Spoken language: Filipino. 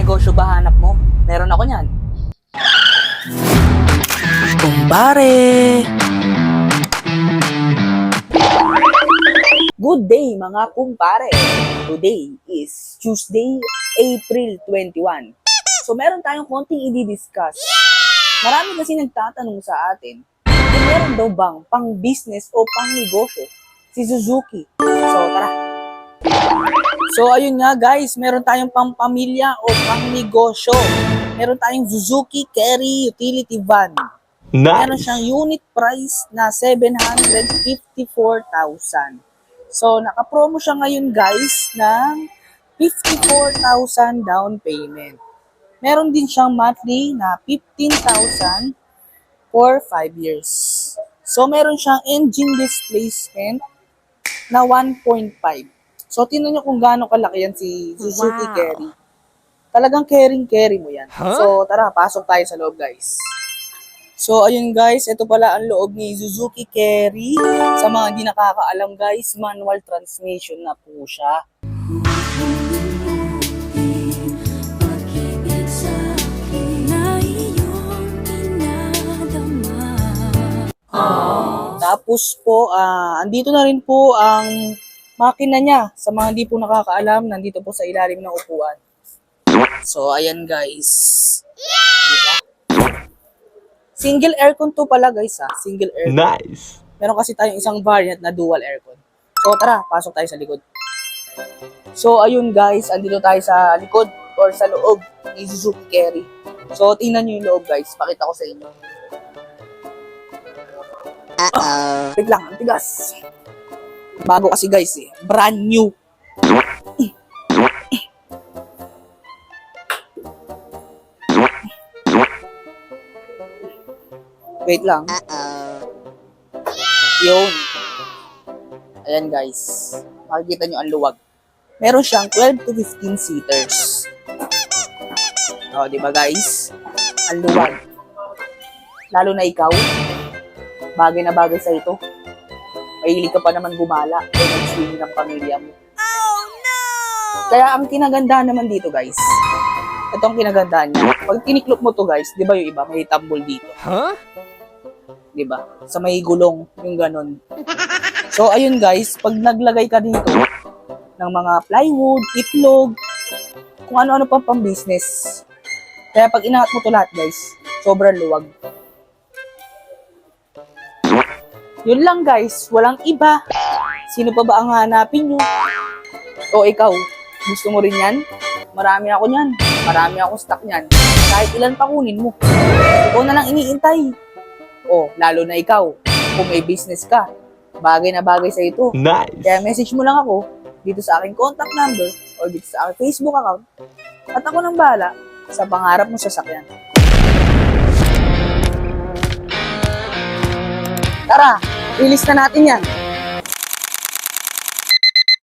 negosyo ba hanap mo? Meron ako niyan. Kumpare! Good day mga kumpare! Today is Tuesday, April 21. So meron tayong konting i-discuss. Marami kasi nagtatanong sa atin kung meron daw bang pang-business o pang-negosyo si Suzuki. So tara! So ayun nga guys, meron tayong pang-pamilya o pang-negosyo. Meron tayong Suzuki Carry Utility Van. Meron siyang unit price na 754,000. So, naka-promo siya ngayon guys ng 54,000 down payment. Meron din siyang monthly na 15,000 for 5 years. So, meron siyang engine displacement na 1.5. So, tingnan nyo kung gaano kalaki yan si Suzuki Carry. Talagang carry mo yan. So, tara, pasok tayo sa loob guys. So, ayun guys, ito pala ang loob ni Suzuki Carry. Sa mga hindi nakakaalam guys, manual transmission na po siya. Tapos po, andito na rin po ang makina niya. Sa mga hindi po nakakaalam, nandito po sa ilalim ng upuan. So, ayan guys. Diba? Single aircon to pala guys ha. Single aircon. Nice! Meron kasi tayong isang variant na dual aircon. So tara, pasok tayo sa likod. So ayun guys, andito tayo sa likod or sa loob ni Suzuki Carry. So tingnan nyo yung loob guys. Pakita ko sa inyo. Wait lang, ang tigas. Bago kasi guys eh. Brand new. Wait lang. Yun. Ayan guys. Makikita nyo ang luwag. Meron siyang 12 to 15 seaters. O, di ba guys? Ang luwag. Lalo na ikaw. Bagay na bagay sa ito. Mahilig ka pa naman gumala o mag-swimming ng pamilya mo. Oh no! Kaya ang kinagandaan naman dito guys. Ito ang kinagandaan niya. Pag tiniklop mo to guys, di ba yung iba may tambol dito? Huh? Diba? Sa may gulong, yung ganon. So, ayun guys, pag naglagay ka dito ng mga plywood, itlog, kung ano-ano pa pang business. Kaya pag inangat mo to lahat guys, sobrang luwag. Yun lang guys, walang iba. Sino pa ba ang hanapin nyo? O ikaw, gusto mo rin yan? Marami ako nyan. Marami akong stock nyan. Kahit ilan pa kunin mo. Ikaw na lang iniintay. O, lalo na ikaw, kung may business ka, bagay na bagay sa ito. Nice! Kaya message mo lang ako dito sa aking contact number or dito sa aking Facebook account at ako nang bahala sa pangarap mo sasakyan. Tara, release na natin yan.